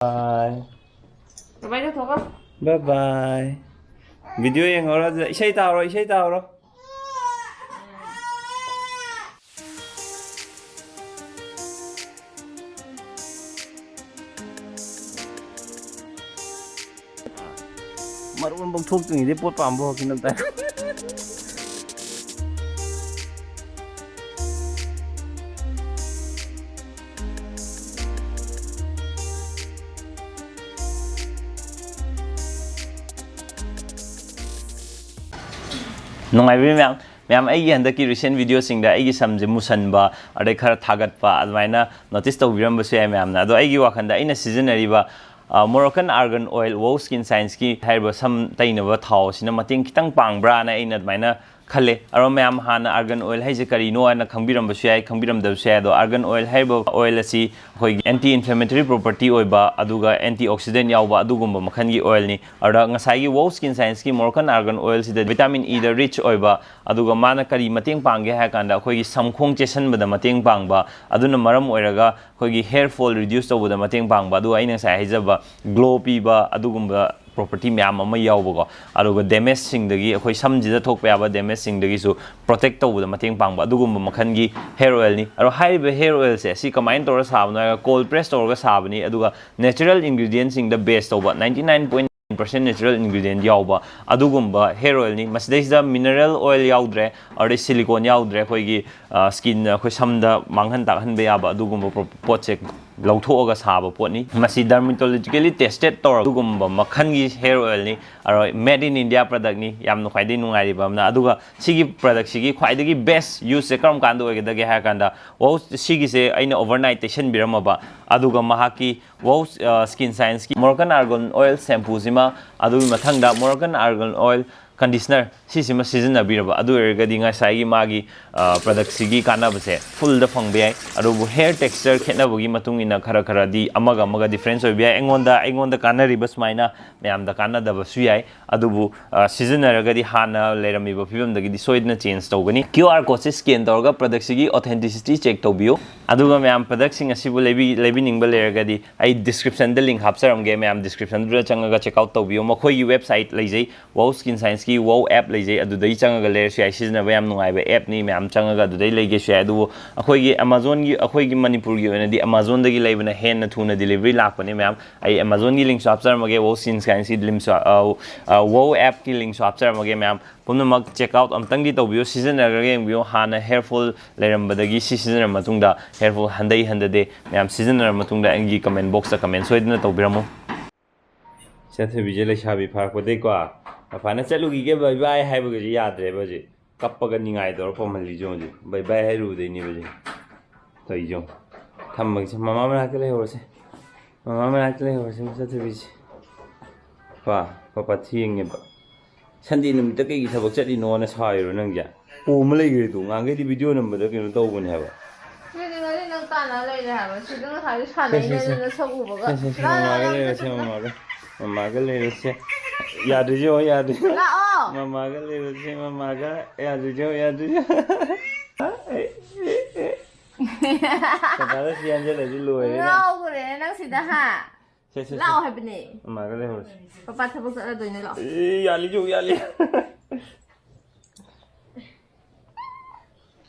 Bye. Bye bye thôi. Bye bye. Video yang orang isai tahu. Marun bang thuk tu ni dia pot pambo kinam ta. Nungai ma'am हंदक की recent video समझे मुसनबा अरे खर थागटपा अदुमाइना notice तौबिरमबसु याय मैमना अदो अगी वाखंदा अइना सिजनरीबा मोरोकन argan oil वो skin science की हाइबा सम तैनबा थाव सिना मतेंग खितंग पांगब्राना अइना अदुमाइना खले अरो मैम हाना आर्गन ऑयल है करीनो आना खंबिरमबसु याय खंबिरमदबसु याय दो आर्गन ऑयल हाइबा ऑयल असि होय एंटी इन्फ्लेमेटरी प्रॉपर्टी ओइबा अदुगा एंटी ऑक्सीडेंट यावबा अदुगुम्बा मखनगी ऑयल नि अरा ngसाई वो स्किन साइंस की मोरोकन आर्गन ऑयल सिदा विटामिन ई द रिच ओइबा अदुगा माना करी मतेंग पांगे है कांदा अखोगी समखोंग चेसनबदा मतेंग पांगबा अदुना मरम ओइरगा अखोगी हेयर फॉल रिड्यूस तौबदा मतेंग पांगबा अदु आइना साइ हाइजबा ग्लो पीबा अदुगुम्बा property मैम अमा यावबको अरुगा डैमेज सिंगदगी अखोई समजिदा थोकपा याबा डैमेज सिंगदगीसु प्रोटेक्ट तौबदा मतेंग पांगबा अदुगुम्बा मखनगी हेयर ऑयल नि अरो हाइबा हेयर ऑयल से सी कमाइन तौर साबनो कोल्ड प्रेस तौरगा साबनी अदुगा नेचुरल इंग्रेडिएंट्स सिंग द बेस तौबा 99% नेचुरल इंग्रेडिएंट यावबा अदुगुम्बा हेयर ऑयल नि मसदैसदा मिनरल ऑयल यावद्रे और सिलिकॉन यावद्रे अखोई स्किन अखोई समदा मांगहन ताकहन याबा अदुगुम्बा पोचे लौथोगा साब पोनी मसी डर्मेटोलॉजिकली टेस्टेड तौर अदुगुम्बा मखनगी हेयर ऑयल नि और मेड इन इंडिया प्रोडक्ट नि याम ख्वाइदे नुंगाइबा अमना अदुगा सिगी प्रोडक्ट सिगी ख्वाइदगी बेस्ट यूज से करम कांदो ओइगदगे हाय कांदा वो सिगी से अइना ओवरनाइट टेशन बिरमबा अदुगा महाकी वो स्किन साइंस की मोरोकन आर्गन ऑयल शैम्पू सिमा अदुगी मथंगदा मोरोकन आर्गन ऑयल कंडीशनर सिसिमा सिजनबीरबा अदु एरगदी ngasai मागी प्रोडक्ट सिगी कानाबसे फुल द फंगबे याय अदुबु हेयर टेक्सचर खेनबगी मतुंग इना खरा खरा दी अमगा डिफरेंस होय बिया एंगोंदा कानारिबा स्माइना मैम द कानादबा सु याय अदुबु सिजनरगदी हाना लेरमिबा फिबमदगी सोइदना चेंज तौगनी क्यूआर कोड से स्कैन तौरगा प्रोडक्ट सिगी ऑथेंटिसिटी चेक तौबियो अदुगा मैम प्रोडक्ट सिंग असिबु लेबिनिंगबा लेरगदी आई डिस्क्रिप्शन द लिंक हापसरमगे मैम डिस्क्रिप्शन दुरा चंगागा चेकआउट तौबियो मखोई वेबसाइट लेजै वो स्किन साइंस की वो ऐप लेजे अदुदई चंगागा लेरसु याय सिजनबा याम नुंगाइबा ऐप नि मैम चंगागा अदुदई लेगेसु याय अदु अखोइगी अमेज़न की अखोइगी मणिपुर की ओनदी अमेज़न दगी लेबना हेन थुना डिलीवरी लापने मैम आई अमेज़न की लिंक हापसरमगे वो स्किन साइंस की लिंक वो ऐप की लिंक हापसरमगे मैम पुनमक चेकआउट अमतंगी तौबियो सिजनरगे बियो हाना हेयर फॉल लेरमबदगी सिजनर मतुंगदा हेयर फॉल हंदई हंददे मैम सिजनर मतुंगदा अंगी कमेंट बॉक्स दा कमेंट सोइदना तौबिरमु सेथे बिजे लेसाबी फारपदेको अफाना चलुगी बाय बाय हाइबगजी याद्रे बजे कप्पगा निगाय तौर पमली जोजी बाय बाय हाइरुदैनी बजे तैजो थम्मगसे मामा मनाके लेहरसे मामा मनाके लेहरसे सेथे बिजे पापा थिंगे संडे नमित कई थबक चलिनो ना साइरो नंजा ओम लेगरे तो ngangai वीडियो नंबर कनो तौबने हाबा नंग ताना लेरे हाबा सिदंग साइ सानैना सगुबगा ममागा लेरसे यादजो लाओ ममागा लेरसे ममागा यादजो कदादा सियानजे लजि लोय लाओ गरे नंग सिदा हा लाओ हाबने ममागा लेरसे पापा थबक चला दोइने लाओ याली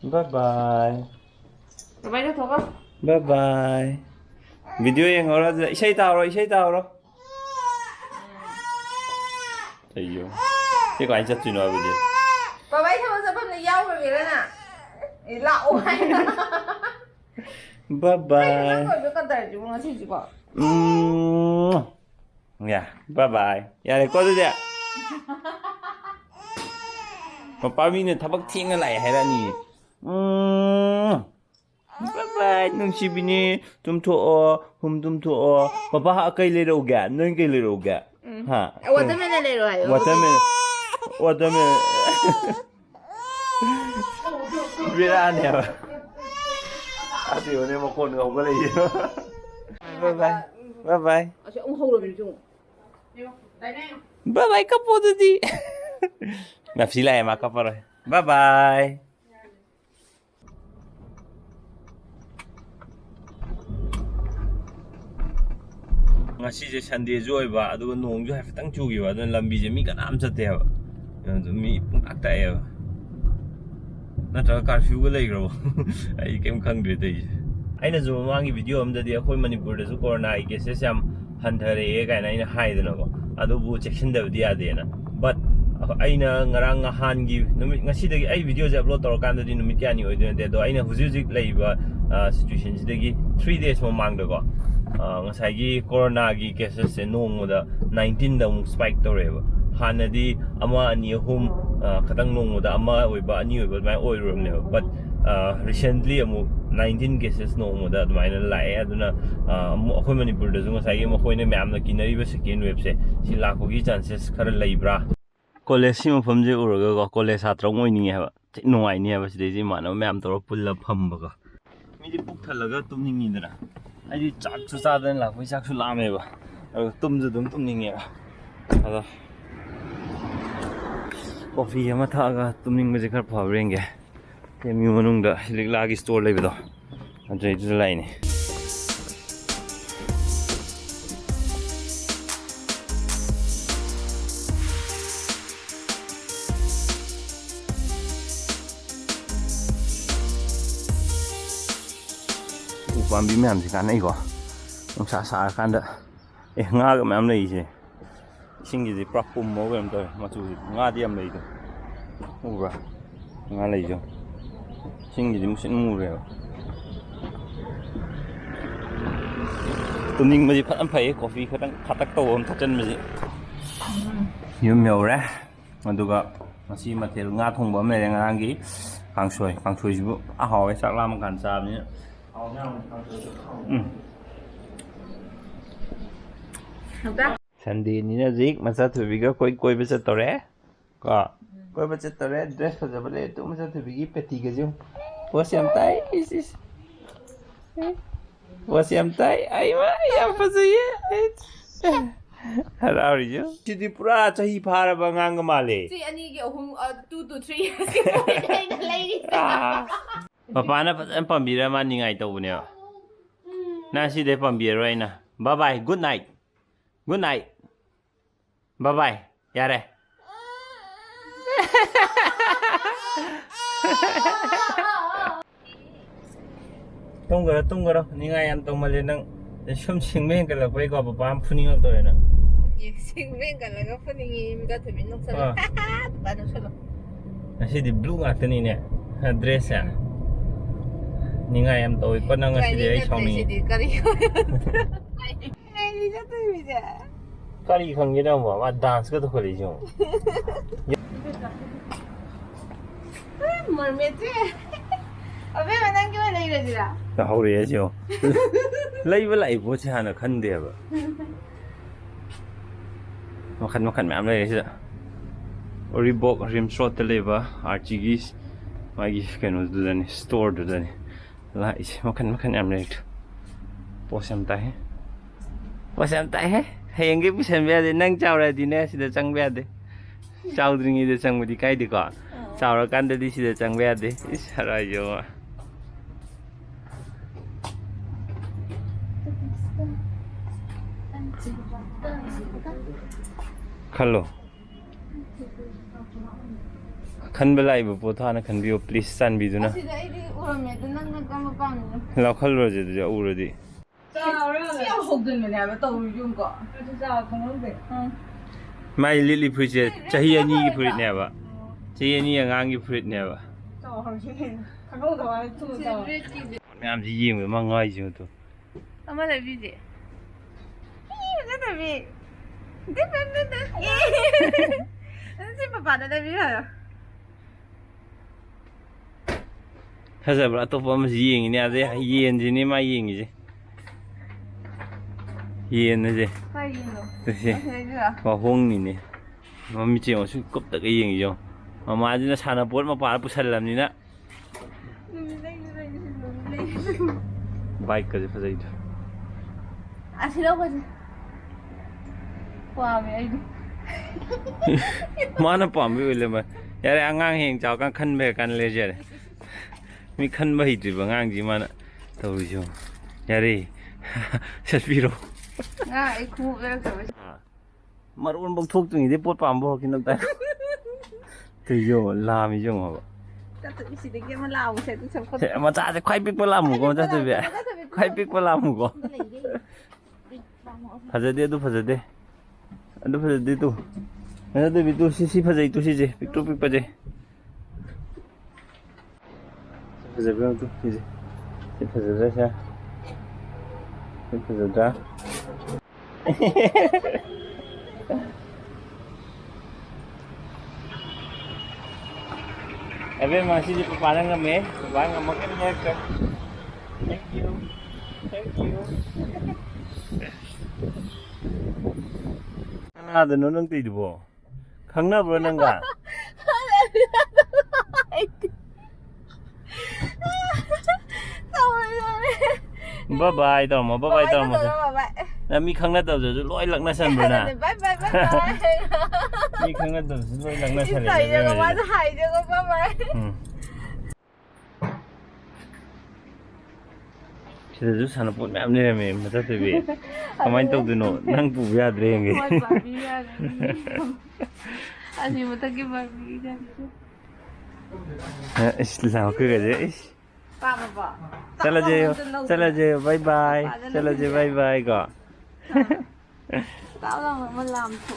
बाय बाय थोका bye video yang ora isai tauro ayo ये को आइज चुनो अबजे बाबाई थबक जबम ने याव गरे ना ए लाओ हाय बाय बाय को कदर जु ngasi जु को या बाय यारे को दे पापा मी ने थबक थिंग लाय हैरानी बाय नुंसिबिनी तुमथो पापा कई लेरोगे नंग कई लेरोगे हाँ watermelon ले रो आयो watermelon बिराने अब आदि होने में कौन होगा ले बाय अच्छा हौरो बिजो बाय कपोददी नफसिला है माका पर bye ngasi je Sunday ju oiba adu nong ju haifetang chugi ba adun lambi je mi kanam chate ba mi pung akta e ba natra curfew ga leigro ai kem khangdre dei aina ju mangi video amda di akhoi manipur da ju corona cases yam hanthare e kaina ina haidana ba adu bu check-in da dia de na but aina ngarang han gi numit ngasi dagi ai video je upload tor kan da di numit kya ni oidena de do aina hujuk leiba situation jidagi 3 days mo mang da ko ngasai gi corona gi cases se nong da 19 da spike toreba hanadi ama ani hum khatang nong da ama oiba ani oiba mai oirom ne but recently amu 19 cases nong da maina lai aduna akhoi manipur da junga sai gi mo khoine myam na kinari ba second wave se si lakho gi chances khara leibra college si mo famje uraga ko college satra ngoi ni ha nongai ni ha sidai ji mana myam tor pulla phamba ga mi di puk thalaga tumning ni dara ai chak chu cha den la khoi chak chu la me ba tum ju dum tumning ya ada coffee ama tha ga tumning me je khar pha renge te mi manung da lik la gi store lei ba do ajai ju lai ni Pambi ma'am si kanai ko ang sa kan da nga ga ma'am nei je sing ji pra pum mo ga to ma chu nga di am nei to ura nga lei jo sing ji musin mu re tuning ma ji phat am phai coffee khatang khatak to om thachan ma ji yum myo re aduga masi mathel nga thong ba me ngang gi kangsoi ji bu a haw sak lam kan sa ni Sunday ni na zik masa thubiga koi besa tore ka koi besa tore dress phajabale tu masa thubigi peti ga jum wasiam tai is wasiam tai ai ma ya fazaye harari jo chidi pura chahi phara bangang male si ani ge 2 to 3 years ke boy na lady Papa na pambira man ni ngai to ne na si de pambira right na bye bye good night bye bye yare tung gara ni ngai am tong male nang sum singmen ka la koi ko papa am phuni ngak to na ye singmen ka la ga phuni mi ga themi nok sa ba no solo na si di blue ngak tani ne dress ya ni ngai am to ko nang si de ai chong ni kari ai ni ja tu mi ja kari khang ni da wa dance ka to khali jo mar me che abe manang ke lai ra jira ta hau re jo lai ba lai bo cha na khan de ba makan me am lai si Reebok rim shot te le ba RGGs magi kenu du dani store du dani la is makan am lai posam tai he heng ge pusan be de nang chaw ra di ne si da chang be de chaw dringi de chang di kai di ko chaw ra kan de di si da chang be de is hara yo khalo khan belai bu po thana khan bio please san bi du na si da ai di urame de nang ga ma pang la khal ro je de u ro di ya hok den me na ba to yum ko tu sa khong long de mai lili fruit je chahi ani gi fruit ne ba chahi ani ngang gi fruit ne ba to hong shi khong long da wa tu da myam ji ying ma ngai ju to ama la bi de da da bi de si papa da da bi ha haza bra to pa ma ji ying ni a de yen ji ni ma ying ji yen ne je kai yin lo thế mà hông nè nè mà mình chỉ có chút cúp tự cái gì vậy mà chứ nó sao nó bớt mà bà nó làm gì nữa bike cái gì phải gì à xin lỗi qua mẹ đi mà nó bỏ mới lên mà giờ này ăn ngang hiện cháu càng khăn về càng lên giờ này mình khăn bao nhiêu bằng ngang gì mà nó thôi rồi giờ đi set video ꯉꯥ ꯑꯩ ꯈꯨꯃꯨꯛ ꯂꯩꯔꯛꯇꯕ ꯃꯔꯣꯟ ꯐꯥꯎ ꯊꯣꯛꯇ꯭ꯔꯤꯉꯩꯗꯤ ꯄꯣꯠ ꯄꯥꯝꯕ ꯍꯧꯔꯛꯈꯤꯅ ꯇꯥꯏ ꯀꯩꯌꯣ ꯂꯥꯝꯃꯤ ꯌꯦꯡꯉꯣꯕ ꯁꯤꯗꯒꯤ ꯑꯃ ꯂꯥꯎꯁꯦ ꯑꯗꯨ ꯁꯛꯄ ꯃꯆꯥꯁꯦ ꯈ꯭ꯋꯥꯏ ꯄꯤꯛꯄ ꯂꯥꯝꯃꯨꯀꯣ ꯃꯆꯥꯇꯣꯏꯕꯤ ꯈ꯭ꯋꯥꯏ ꯄꯤꯛꯄ ꯂꯥꯝꯃꯨꯀꯣ ꯐꯖꯗꯦ ꯑꯗꯨ ꯐꯖꯗꯦ ꯑꯗꯨ ꯐꯖꯗꯦ ꯇꯨ ꯃꯆꯥꯇꯣꯏꯕꯤ ꯇꯨ ꯁꯤ ꯐꯖꯩ ꯇꯨ ꯁꯤꯁꯦ ꯄꯤꯛꯇ꯭ꯔꯨ ꯄꯤꯛꯄꯁꯦ फजद्रा तो फजद्रा सा फजद्रा Abemma masih di peparang kami, peparang makan ya kan. Thank you. Ada nonong tidur bo. Kangna bro nangga. Bye bye tao mà bye bye tao mà. Mi khangna tao rồi lỗi lặng na san bro na. Bye bye bye bye. Mi khangna tao rồi lỗi lặng na san. Tại giờ quá hài chứ không bye bye. Sida ju sana pot ma'am ne me mata te be. Kamai tau du no nang pu ya dre nge. Oi babi ya. Ani mata ke babi ya. Islam ke gaje is. Papa. Chalo je bye bye ko. Tao là mà làm chỗ.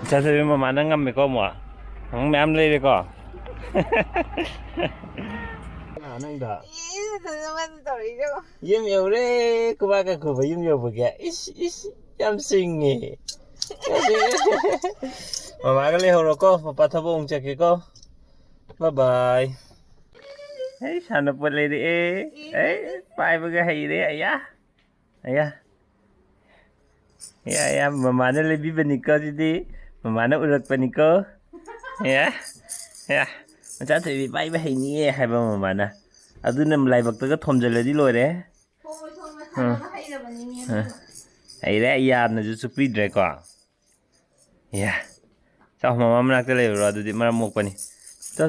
Cha sabi mo manang ngam ko mo. Ang ma'am le ko. Nang da. Yum yo re ko ba ka ko ba yum yo ba ga. Is yam sing e. Mama ka le ho ko papa thabo ong check ko. Bye bye. Hey sana po le di e. Hey pai ba ga hay re aya. Ya mama na lebih benika jadi mama na urat benika ya macam tu lebih baik baik ni hai ba mama na adu na mulai waktu ka thom jala di lore hai re ya na ju supri dre ko ya chao mama mana ka le ro adu di mara mok pani cha